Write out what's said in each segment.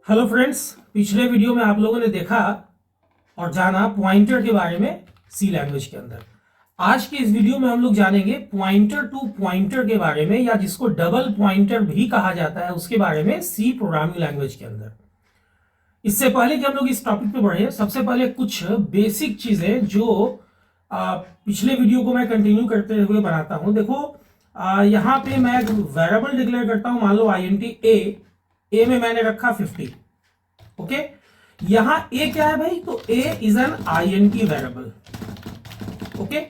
Hello friends, पिछले video में आप लोगों ने देखा और जाना पॉइंटर के बारे में सी लैंग्वेज के अंदर। आज के इस वीडियो में हम लोग जानेंगे पॉइंटर टू पॉइंटर के बारे में, या जिसको डबल पॉइंटर भी कहा जाता है, उसके बारे में सी प्रोग्रामिंग लैंग्वेज के अंदर। इससे पहले कि हम लोग इस टॉपिक पे बढ़े, सबसे पहले कुछ बेसिक चीजें जो पिछले वीडियो को मैं कंटिन्यू करते हुए बनाता हूं। देखो, यहाँ पे मैं वेरिएबल डिक्लेयर करता हूं, मान लो INT ए में मैंने रखा 50। ओके, यहां ए क्या है भाई? तो a is an INT variable. Okay,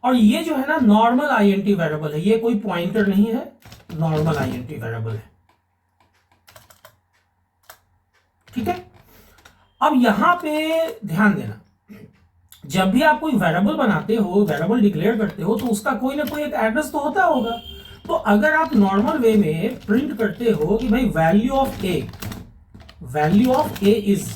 और ये जो है ना नॉर्मल INT वेरिएबल है, ये कोई पॉइंटर नहीं है, नॉर्मल INT वेरिएबल है। ठीक है, अब यहां पे ध्यान देना, जब भी आप कोई वेरिएबल बनाते हो, वेरिएबल डिक्लेयर करते हो, तो उसका कोई ना कोई एक एड्रेस तो होता होगा। तो अगर आप नॉर्मल वे में प्रिंट करते हो कि भाई वैल्यू ऑफ ए इज,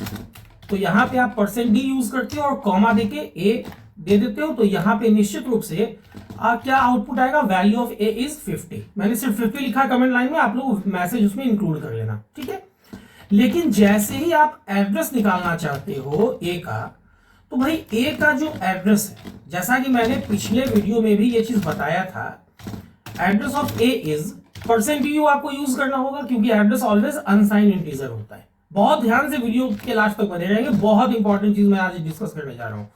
तो यहां पे आप %d यूज करते हो और कॉमा देके ए दे देते हो, तो यहां पे निश्चित रूप से क्या आउटपुट आएगा? Value of A is 50। मैंने सिर्फ 50 लिखा है कमेंट लाइन में, आप लोग मैसेज उसमें इंक्लूड कर लेना। ठीक है, लेकिन जैसे ही आप एड्रेस निकालना चाहते हो ए का, तो भाई ए का जो एड्रेस है, जैसा कि मैंने पिछले वीडियो में भी ये चीज बताया था, address of A is %u आपको यूज करना होगा, क्योंकि एड्रेस ऑलवेज अनसाइंड इंटीजर होता है। बहुत ध्यान से वीडियो के लास्ट तक बने रहेंगे, बहुत इंपॉर्टेंट चीज मैं आज डिस्कस करने जा रहा हूं।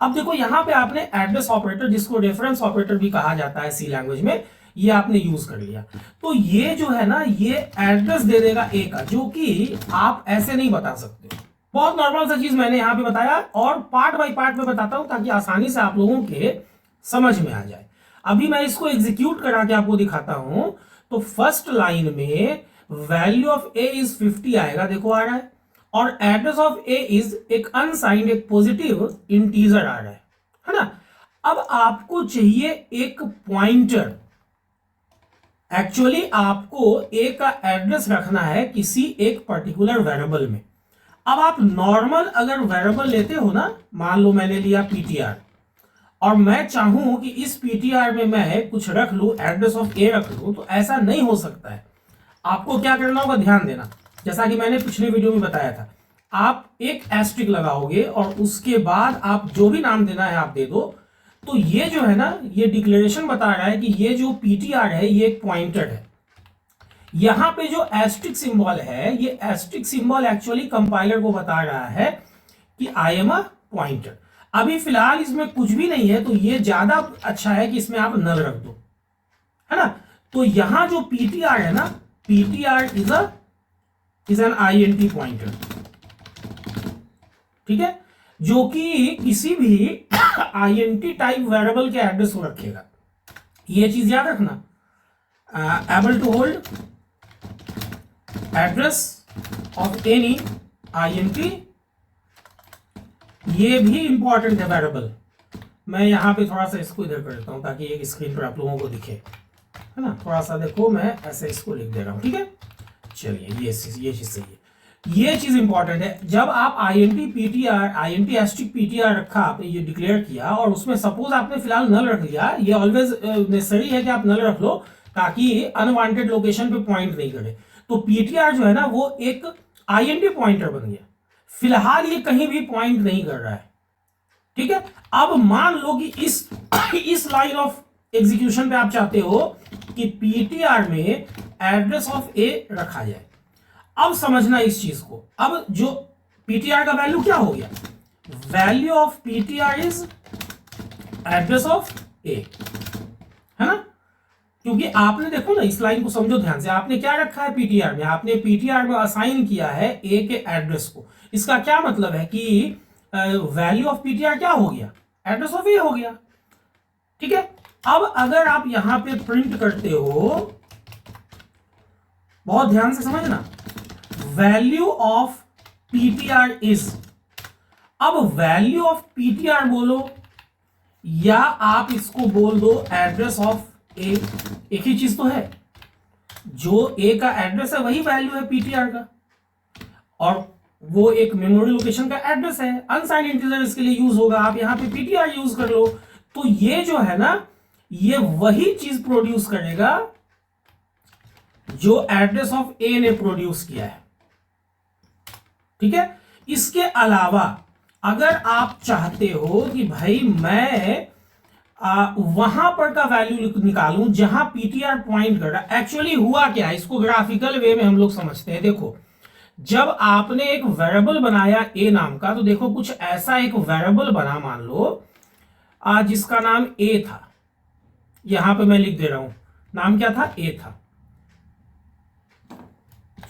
अब देखो, यहां पे आपने एड्रेस ऑपरेटर, जिसको रेफरेंस ऑपरेटर भी कहा जाता है सी लैंग्वेज में, ये आपने यूज कर लिया। तो ये जो है ना, ये एड्रेस दे देगा ए का, जो कि आप ऐसे नहीं बता सकते। बहुत नॉर्मल सा चीज मैंने यहां पे बताया, और पार्ट बाय पार्ट में बताता हूं ताकि आसानी से आप लोगों के समझ में आ जाए। अभी मैं इसको एग्जीक्यूट करा के आपको दिखाता हूं। तो फर्स्ट लाइन में वैल्यू ऑफ ए इज 50 आएगा, देखो आ रहा है, और एड्रेस ऑफ ए इज एक अनसाइंड, एक पॉजिटिव इंटीजर आ रहा है ना। अब आपको चाहिए एक पॉइंटर। एक्चुअली आपको ए का एड्रेस रखना है किसी एक पर्टिकुलर वेरिएबल में। अब आप नॉर्मल अगर वेरिएबल लेते हो ना, मान लो मैंने लिया PTR, और मैं चाहूं कि इस PTR में मैं कुछ रख लूं, एड्रेस ऑफ ए रख लूं, तो ऐसा नहीं हो सकता है। आपको क्या करना होगा, ध्यान देना, जैसा कि मैंने पिछले वीडियो में बताया था, आप एक एस्ट्रिक लगाओगे और उसके बाद आप जो भी नाम देना है आप दे दो। तो ये जो है ना, ये डिक्लेरेशन बता रहा है कि ये जो PTR है ये एक पॉइंटर है। यहां पे जो एस्ट्रिक सिंबल है, ये एस्ट्रिक सिंबल एक्चुअली कंपाइलर को बता रहा है कि आई एम अ पॉइंटर। अभी फिलहाल इसमें कुछ भी नहीं है, तो ये ज्यादा अच्छा है कि इसमें आप नल रख दो, है ना। तो यहां जो PTR है ना, PTR is an INT pointer. ठीक है, जो कि किसी भी INT टाइप वेरिएबल के एड्रेस को रखेगा। ये चीज याद रखना, able to hold address of any INT, ये भी इंपॉर्टेंट है वेरिएबल। मैं यहां पे थोड़ा सा इसको इधर कर देता हूं ताकि एक स्क्रीन पर आप लोगों को दिखे, है ना। थोड़ा सा देखो, मैं ऐसे इसको लिख दे रहा हूं। ठीक है, चलिए ये चीज सही है, ये चीज इंपॉर्टेंट है। जब आप INT एस्ट्रिक PTR रखा, आपने ये डिक्लेयर किया, और उसमें सपोज आपने फिलहाल नल रख लिया, ये ऑलवेज नेसेसरी है कि आप नल रख लो ताकि अनवांटेड लोकेशन पे पॉइंट नहीं करे। तो PTR जो है ना, वो एक INT पॉइंटर बन गया। फिलहाल ये कहीं भी पॉइंट नहीं कर रहा है। ठीक है, अब मान लो कि इस लाइन ऑफ एग्जीक्यूशन पे आप चाहते हो कि PTR में एड्रेस ऑफ ए रखा जाए। अब समझना इस चीज को, अब जो PTR का वैल्यू क्या हो गया? Value of PTR is address of a, है ना। क्योंकि आपने देखो ना, इस लाइन को समझो ध्यान से, आपने क्या रखा है PTR में? आपने PTR में असाइन किया है ए के एड्रेस को। इसका क्या मतलब है कि वैल्यू ऑफ PTR क्या हो गया? एड्रेस ऑफ ए हो गया। ठीक है, अब अगर आप यहां पे प्रिंट करते हो, बहुत ध्यान से समझना, वैल्यू ऑफ PTR इज, अब वैल्यू ऑफ PTR बोलो या आप इसको बोल दो एड्रेस ऑफ ए, एक ही चीज तो है। जो ए का एड्रेस है वही वैल्यू है PTR का, और वो एक मेमोरी लोकेशन का एड्रेस है, अनसाइंड इंटीजर इसके लिए यूज होगा। आप यहां पे PTR यूज कर लो, तो ये जो है ना, ये वही चीज प्रोड्यूस करेगा जो एड्रेस ऑफ ए ने प्रोड्यूस किया है। ठीक है। इसके अलावा अगर आप चाहते हो कि भाई मैं वहां पर का वैल्यू निकालूं जहां पीटीआर पॉइंट कर रहा, एक्चुअली हुआ क्या है इसको ग्राफिकल वे में हम लोग समझते हैं। देखो, जब आपने एक वेरिएबल बनाया ए नाम का, तो देखो कुछ ऐसा एक वेरिएबल बना, मान लो जिसका नाम ए था, यहां पे मैं लिख दे रहा हूं, नाम क्या था, ए था।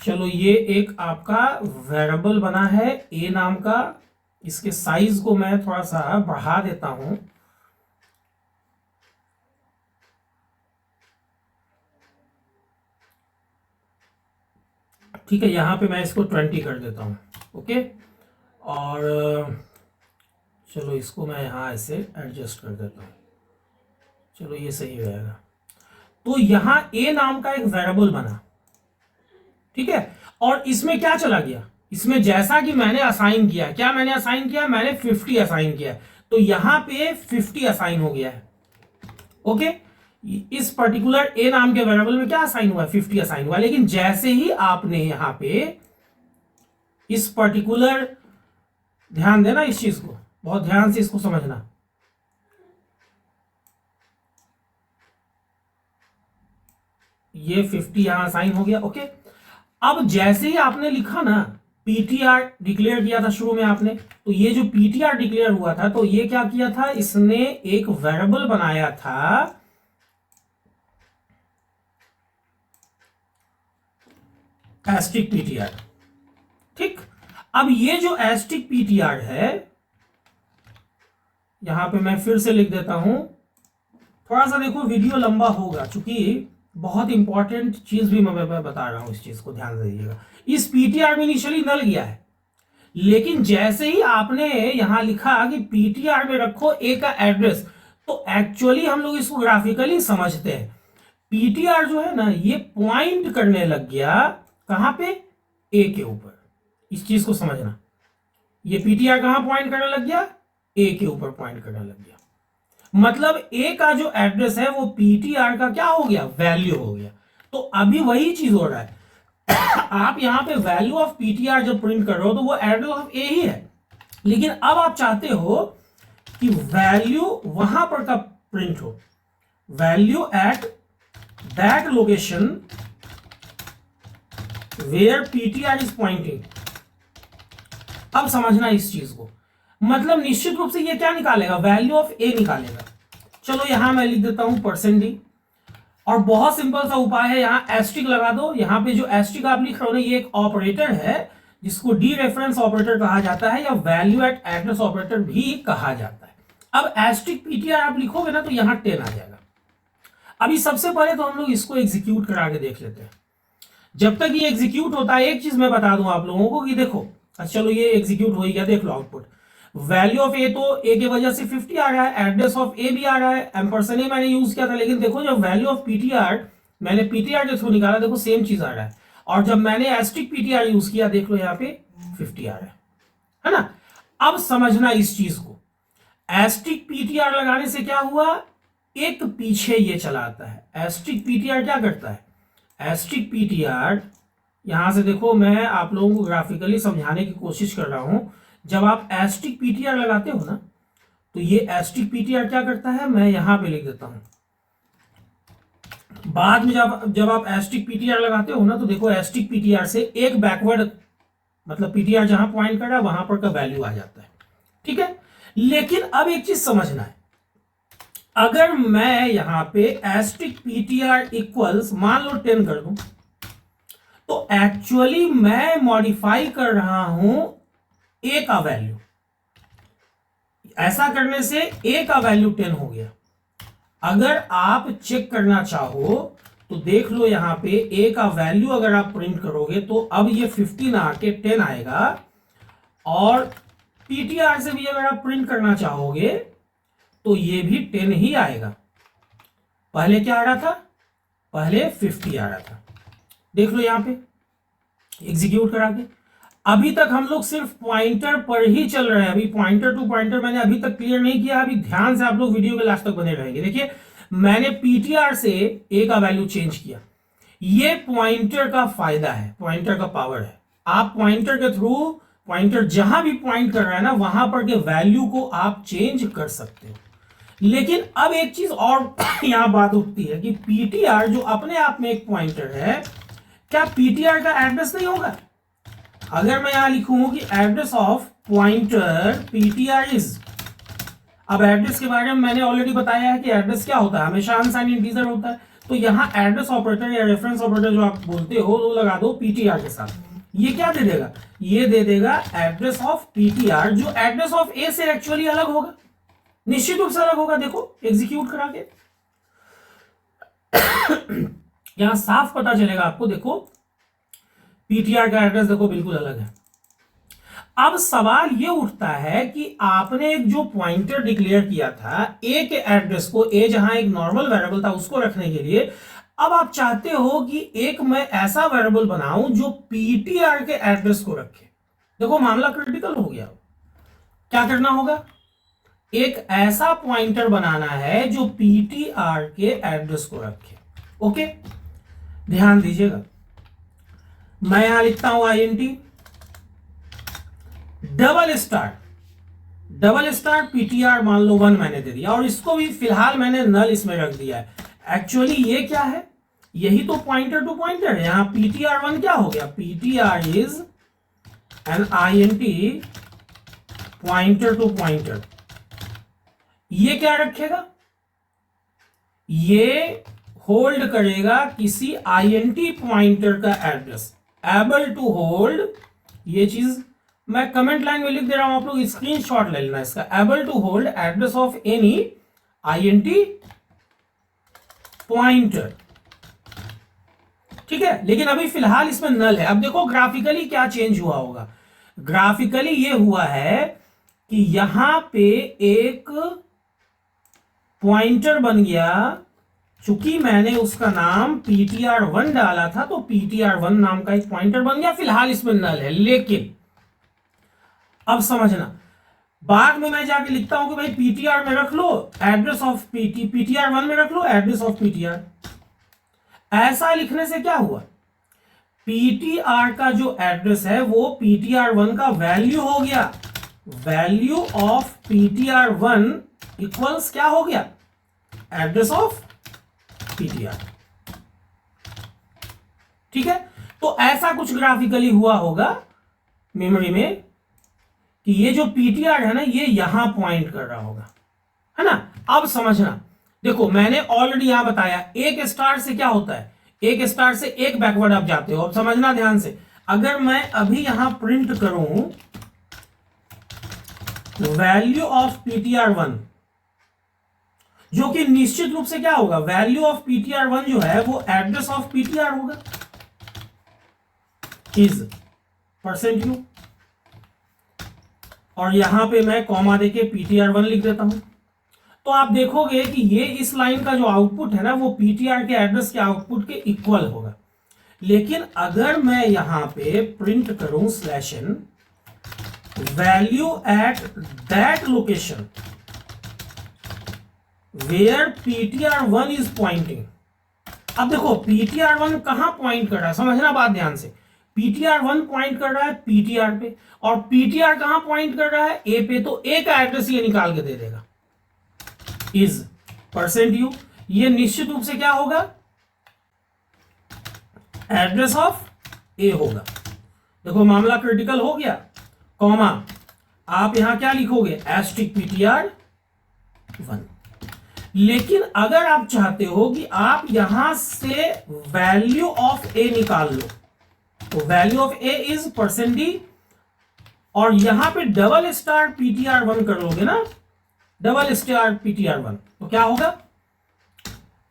चलो ये एक आपका वेरिएबल बना है ए नाम का, इसके साइज को मैं थोड़ा सा बढ़ा देता हूं। ठीक है, यहां पे मैं इसको 20 कर देता हूं। ओके, और चलो इसको मैं यहां ऐसे एडजस्ट कर देता हूं। चलो ये सही रहेगा। तो यहां ए नाम का एक वेरिएबल बना, ठीक है, और इसमें क्या चला गया, इसमें जैसा कि मैंने असाइन किया, क्या मैंने असाइन किया, मैंने 50 असाइन किया, तो यहां पे 50 असाइन हो गया है। ओके, इस पर्टिकुलर ए नाम के वेरिएबल में क्या असाइन हुआ है, 50 असाइन हुआ। लेकिन जैसे ही आपने यहां पे इस पर्टिकुलर, ध्यान देना इस चीज को, बहुत ध्यान से इसको समझना, ये 50 यहां असाइन हो गया। ओके, अब जैसे ही आपने लिखा ना, पीटीआर डिक्लेयर किया था शुरू में आपने, तो ये जो पीटीआर डिक्लेयर हुआ था, तो ये क्या किया था, इसने एक वेरिएबल बनाया था एस्टिक पीटीआर। ठीक, अब ये जो एस्टिक पीटीआर है, यहां पे मैं फिर से लिख देता हूं, थोड़ा सा देखो वीडियो लंबा होगा, चूंकि बहुत इंपॉर्टेंट चीज भी मैं बता रहा हूं, इस चीज को ध्यान दीजिएगा। इस पीटीआर में इनिशियली नल गया है, लेकिन जैसे ही आपने यहां लिखा कि पीटीआर में रखो ए का एड्रेस, तो एक्चुअली हम लोग इसको ग्राफिकली समझते हैं। पीटीआर जो है ना, ये पॉइंट करने लग गया कहां पे, ए के ऊपर। इस चीज को समझना, ये पीटीआर कहां पॉइंट करने लग गया, ए के ऊपर पॉइंट करने लग गया। मतलब ए का जो एड्रेस है वो पीटीआर का क्या हो गया, वैल्यू हो गया। तो अभी वही चीज हो रहा है आप यहां पे वैल्यू ऑफ पीटीआर जब प्रिंट कर रहे हो, तो वो एड्रेस ऑफ ए ही है, लेकिन अब आप चाहते हो कि वैल्यू वहां पर का प्रिंट हो, value at that location where PTR is pointing. अब समझना इस चीज को, मतलब निश्चित रूप से ये क्या निकालेगा, वैल्यू ऑफ ए निकालेगा। चलो यहां मैं लिख देता हूं %d, और बहुत सिंपल सा उपाय है, यहां एस्ट्रिक लगा दो। यहां पे जो एस्ट्रिक आप लिख रहे हो ना, ये एक ऑपरेटर है जिसको डी रेफरेंस ऑपरेटर कहा जाता है, या वैल्यू एट एड्रेस ऑपरेटर भी कहा जाता है। अब एस्ट्रिक पीटीआर आप लिखोगे ना, तो यहां 10 आ जाएगा। अभी सबसे पहले तो हम लोग इसको एग्जीक्यूट करा के देख लेते हैं। जब तक ये एग्जीक्यूट होता है, एक चीज मैं बता दूं आप लोगों को कि देखो, चलो ये एग्जीक्यूट हो गया, देख लो आउटपुट। वैल्यू ऑफ ए, तो ए की वजह से 50 आ रहा है, एड्रेस ऑफ ए भी आ रहा है, एम्परसेंड ए मैंने यूज किया था, लेकिन देखो जब वैल्यू ऑफ पीटीआर मैंने पीटीआर के थ्रू निकाला, देखो सेम चीज आ रहा है, और जब मैंने एस्ट्रिक पीटीआर यूज किया, देख लो यहाँ पे 50 आ रहा है ना। अब समझना इस चीज को, एस्ट्रिक पीटीआर लगाने से क्या हुआ, एक पीछे ये चला आता है। एस्ट्रिक पीटीआर क्या करता है, एस्ट्रिक पीटीआर, यहां से देखो मैं आप लोगों को ग्राफिकली समझाने की कोशिश कर रहा हूं। जब आप एस्ट्रिक पीटीआर लगाते हो ना, तो ये एस्ट्रिक पीटीआर क्या करता है, मैं यहां पे लिख देता हूं। बाद में जब आप एस्ट्रिक पीटीआर लगाते हो ना, तो देखो एस्ट्रिक पीटीआर से एक बैकवर्ड, मतलब पीटीआर जहां पॉइंट कर रहा है वहां पर का वैल्यू आ जाता है। ठीक है, लेकिन अब एक चीज समझना है, अगर मैं यहां पे एस्ट्रिक पीटीआर इक्वल्स मान लो 10 कर दूं, तो एक्चुअली मैं मॉडिफाई कर रहा हूं ए का वैल्यू। ऐसा करने से ए का वैल्यू 10 हो गया। अगर आप चेक करना चाहो तो देख लो, यहां पे ए का वैल्यू अगर आप प्रिंट करोगे, तो अब ये 15 आके 10 आएगा, और पीटीआर से भी अगर आप प्रिंट करना चाहोगे तो ये भी 10 ही आएगा। पहले क्या आ रहा था, पहले 50 आ रहा था। देख लो यहां पे एग्जीक्यूट करा के, अभी तक हम लोग सिर्फ पॉइंटर पर ही चल रहे हैं। अभी पॉइंटर टू पॉइंटर मैंने अभी तक क्लियर नहीं किया, अभी ध्यान से आप लोग वीडियो के लास्ट तक बने रहेंगे। देखिए, मैंने पीटीआर से ए का वैल्यू चेंज किया, ये पॉइंटर का फायदा है, पॉइंटर का पावर है। आप पॉइंटर के थ्रू पॉइंटर जहां भी पॉइंट कर रहा है ना वहां पर के वैल्यू को आप चेंज कर सकते हो। लेकिन अब एक चीज और यहां बात उठती है कि पीटीआर जो अपने आप में एक पॉइंटर है, क्या पीटीआर का एड्रेस नहीं होगा? अगर मैं यहां लिखूं कि address of pointer PTR is, अब एड्रेस के बारे में मैंने ऑलरेडी बताया है कि एड्रेस क्या होता है, हमेशा अनसाइंड इंटीजर होता है। तो यहां एड्रेस ऑपरेटर या रेफरेंस ऑपरेटर जो आप बोलते हो वो लगा दो पीटीआर के साथ। ये क्या दे देगा? ये दे देगा एड्रेस ऑफ पीटीआर, जो एड्रेस ऑफ ए से एक्चुअली अलग होगा, निश्चित रूप से अलग होगा। देखो एग्जीक्यूट करा के यहां साफ पता चलेगा आपको। देखो पीटीआर का एड्रेस देखो बिल्कुल अलग है। अब सवाल ये उठता है कि आपने एक जो पॉइंटर डिक्लेयर किया था ए के एड्रेस को, ए जहां एक नॉर्मल वेरिएबल था उसको रखने के लिए, अब आप चाहते हो कि एक मैं ऐसा वेरिएबल बनाऊं जो पीटीआर के एड्रेस को रखे। देखो मामला क्रिटिकल हो गया। क्या करना होगा? एक ऐसा पॉइंटर बनाना है जो पीटीआर के एड्रेस को रखे। ओके, ध्यान दीजिएगा। मैं यहां लिखता हूं INT डबल स्टार पीटीआर मान लो 1 मैंने दे दिया, और इसको भी फिलहाल मैंने नल इसमें रख दिया है। एक्चुअली ये क्या है? यही तो पॉइंटर टू पॉइंटर है। यहां ptr1 क्या हो गया? ptr is an INT pointer to pointer. ये क्या रखेगा? ये होल्ड करेगा किसी INT पॉइंटर का एड्रेस, एबल टू होल्ड। ये चीज मैं कमेंट लाइन में लिख दे रहा हूं, आप लोग स्क्रीनशॉट ले लेना इसका। Able to hold address of any INT pointer, ठीक है। लेकिन अभी फिलहाल इसमें नल है। अब देखो ग्राफिकली क्या चेंज हुआ होगा। ग्राफिकली ये हुआ है कि यहां पे एक पॉइंटर बन गया, चूंकि मैंने उसका नाम ptr1 डाला था तो ptr1 नाम का एक पॉइंटर बन गया। फिलहाल इसमें नल है, लेकिन अब समझना, बाद में मैं जाके लिखता हूं कि भाई ptr में रख लो एड्रेस ऑफ ptr1 में रख लो एड्रेस ऑफ ptr। ऐसा लिखने से क्या हुआ? ptr का जो एड्रेस है वो ptr1 का वैल्यू हो गया। वैल्यू ऑफ ptr1 इक्वल्स क्या हो गया? Address of ptr। ठीक है, तो ऐसा कुछ ग्राफिकली हुआ होगा मेमोरी में कि ये जो ptr है ना ये यहां पॉइंट कर रहा होगा, है ना। अब समझना, देखो मैंने ऑलरेडी यहां बताया एक स्टार से क्या होता है, एक स्टार से एक बैकवर्ड आप जाते हो। अब समझना ध्यान से, अगर मैं अभी यहां प्रिंट करूं वैल्यू ऑफ ptr1, जो कि निश्चित रूप से क्या होगा? वैल्यू ऑफ ptr1 जो है वो एड्रेस ऑफ ptr होगा, इज %u, और यहां पे मैं कॉमा देके ptr1 लिख देता हूं। तो आप देखोगे कि ये इस लाइन का जो आउटपुट है ना वो ptr के एड्रेस के आउटपुट के इक्वल होगा। लेकिन अगर मैं यहां पे प्रिंट करूं /n value at that location where ptr1 is pointing. अब देखो ptr1 कहां पॉइंट कर रहा है, समझना बात ध्यान से। ptr1 पॉइंट कर रहा है ptr पे, और ptr कहां पॉइंट कर रहा है? a पे। तो a का एड्रेस ये निकाल के दे देगा, इज %u। ये निश्चित रूप से क्या होगा? एड्रेस ऑफ a होगा। देखो मामला क्रिटिकल हो गया। कॉमा आप यहां क्या लिखोगे? *ptr1। लेकिन अगर आप चाहते हो कि आप यहां से वैल्यू ऑफ a निकाल लो, तो value of a is %d, और यहां पे डबल स्टार ptr1 कर लोगे ना, डबल स्टार ptr1, तो क्या होगा?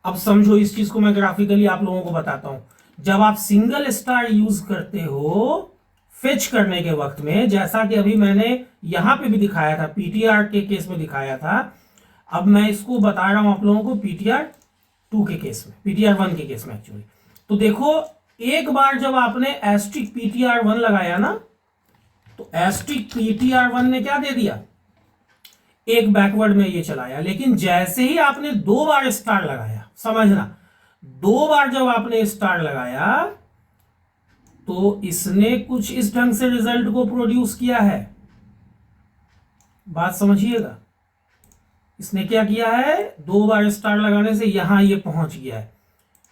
अब समझो इस चीज को, मैं ग्राफिकली आप लोगों को बताता हूं। जब आप सिंगल स्टार यूज करते हो फेच करने के वक्त में, जैसा कि अभी मैंने यहां पे भी दिखाया था, ptr के केस में दिखाया था, अब मैं इसको बता रहा हूं आप लोगों को ptr2 के केस में, ptr1 के केस में एक्चुअली। तो देखो एक बार जब आपने *ptr1 लगाया ना, तो *ptr1 ने क्या दे दिया? एक बैकवर्ड में ये चलाया। लेकिन जैसे ही आपने 2 बार स्टार लगाया, समझना 2 बार जब आपने स्टार लगाया तो इसने कुछ इस ढंग से रिजल्ट को प्रोड्यूस किया है, बात समझिएगा। इसने क्या किया है, 2 बार स्टार लगाने से यहां ये पहुंच गया है।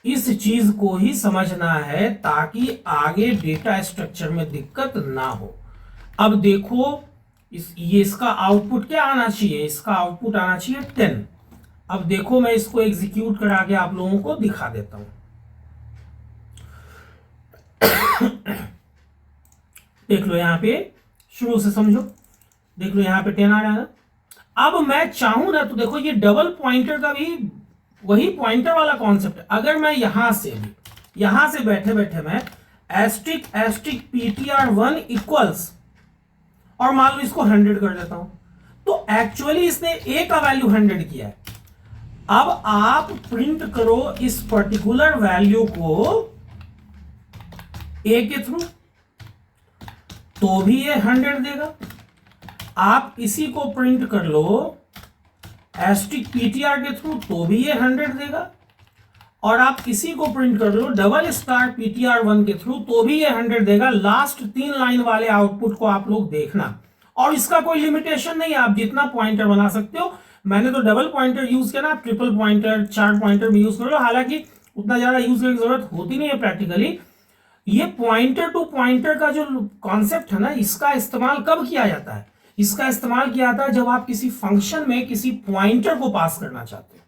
इस चीज को ही समझना है ताकि आगे डेटा स्ट्रक्चर में दिक्कत ना हो। अब देखो ये इसका आउटपुट क्या आना चाहिए, इसका आउटपुट आना चाहिए 10। अब देखो मैं इसको एग्जीक्यूट करा के आप लोगों को दिखा देता हूं। देख लो यहां पे, शुरू से समझो, देख लो यहां पे 10 आ रहा है ना। अब मैं चाहूं ना तो देखो ये डबल पॉइंटर का भी वही पॉइंटर वाला कॉन्सेप्ट है। अगर मैं यहां से बैठे बैठे मैं एस्ट्रिक एस्ट्रिक ptr1 इक्वल्स और मान लो इसको 100 कर देता हूं, तो एक्चुअली इसने a का वैल्यू 100 किया है। अब आप प्रिंट करो इस पर्टिकुलर वैल्यू को a के थ्रू, तो भी ये 100 देगा। आप इसी को प्रिंट कर लो एस्ट्रिक ptr के थ्रू, तो भी ये 100 देगा। और आप इसी को प्रिंट कर लो डबल स्टार ptr1 के थ्रू, तो भी ये 100 देगा। लास्ट 3 लाइन वाले आउटपुट को आप लोग देखना, और इसका कोई लिमिटेशन नहीं है, आप जितना पॉइंटर बना सकते हो। मैंने तो डबल पॉइंटर यूज किया ना, ट्रिपल पॉइंटर 4 पॉइंटर भी यूज कर लो, हालांकि उतना ज्यादा यूज करने की जरूरत होती नहीं है प्रैक्टिकली। ये पॉइंटर टू पॉइंटर का जो कॉन्सेप्ट है ना, इसका इस्तेमाल कब किया जाता है, इसका इस्तेमाल किया जाता है जब आप किसी फंक्शन में किसी पॉइंटर को पास करना चाहते हो,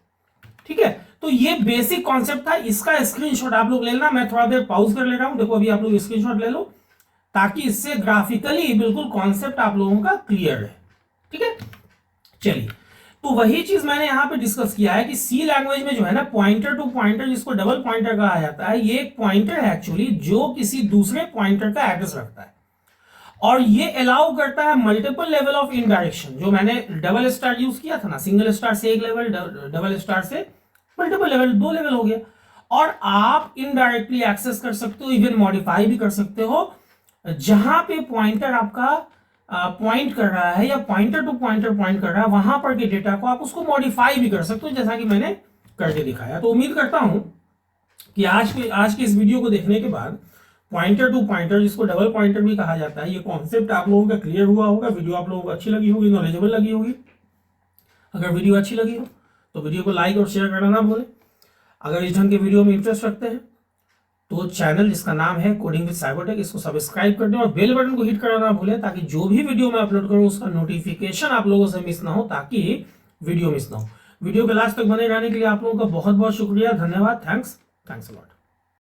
ठीक है। तो ये बेसिक कॉन्सेप्ट था, इसका स्क्रीनशॉट आप लोग ले लेना। मैं थोड़ा देर पॉज कर ले रहा हूं, देखो अभी आप लोग स्क्रीनशॉट ले लो, ताकि इससे ग्राफिकली बिल्कुल कॉन्सेप्ट आप लोगों का क्लियर है, ठीक है। चलिए, तो वही चीज मैंने यहां पे डिस्कस किया है कि सी लैंग्वेज में जो है ना, पॉइंटर टू पॉइंटर जिसको डबल पॉइंटर कहा जाता है, ये एक पॉइंटर है एक्चुअली जो किसी दूसरे पॉइंटर का एड्रेस रखता है, और ये अलाउ करता है मल्टीपल लेवल ऑफ इनडायरेक्शन। जो मैंने डबल स्टार यूज किया था ना, सिंगल स्टार से एक लेवल, डबल स्टार से मल्टीपल लेवल, 2 लेवल हो गया। और आप इनडायरेक्टली एक्सेस कर सकते हो, इवन मॉडिफाई भी कर सकते हो। जहां पे पॉइंटर आपका पॉइंट कर रहा है या पॉइंटर टू पॉइंटर पॉइंट कर रहा है, वहां पर के डेटा को आप उसको मॉडिफाई भी कर सकते हो, जैसा कि मैंने करके दिखाया। तो उम्मीद करता हूं कि आज के इस वीडियो को देखने के बाद पॉइंटर टू पॉइंटर, जिसको डबल पॉइंटर भी कहा जाता है, ये कॉन्सेप्ट आप लोगों का क्लियर हुआ होगा। वीडियो आप लोगों को अच्छी लगी होगी, नॉलेजेबल लगी होगी। अगर वीडियो अच्छी लगी हो तो वीडियो को लाइक और शेयर करना ना भूलें। अगर इस ढंग के वीडियो में इंटरेस्ट रखते हैं तो चैनल जिसका नाम है कोडिंग विद साइबरटेक, इसको सब्सक्राइब कर दें और बेल बटन को हिट करना ना भूलें, ताकि जो भी वीडियो मैं अपलोड करूं उसका नोटिफिकेशन आप लोगों से मिस ना हो, ताकि वीडियो मिस ना हो। वीडियो के लास्ट तक बने रहने के लिए आप लोगों का बहुत बहुत शुक्रिया, धन्यवाद, थैंक्स अ लॉट।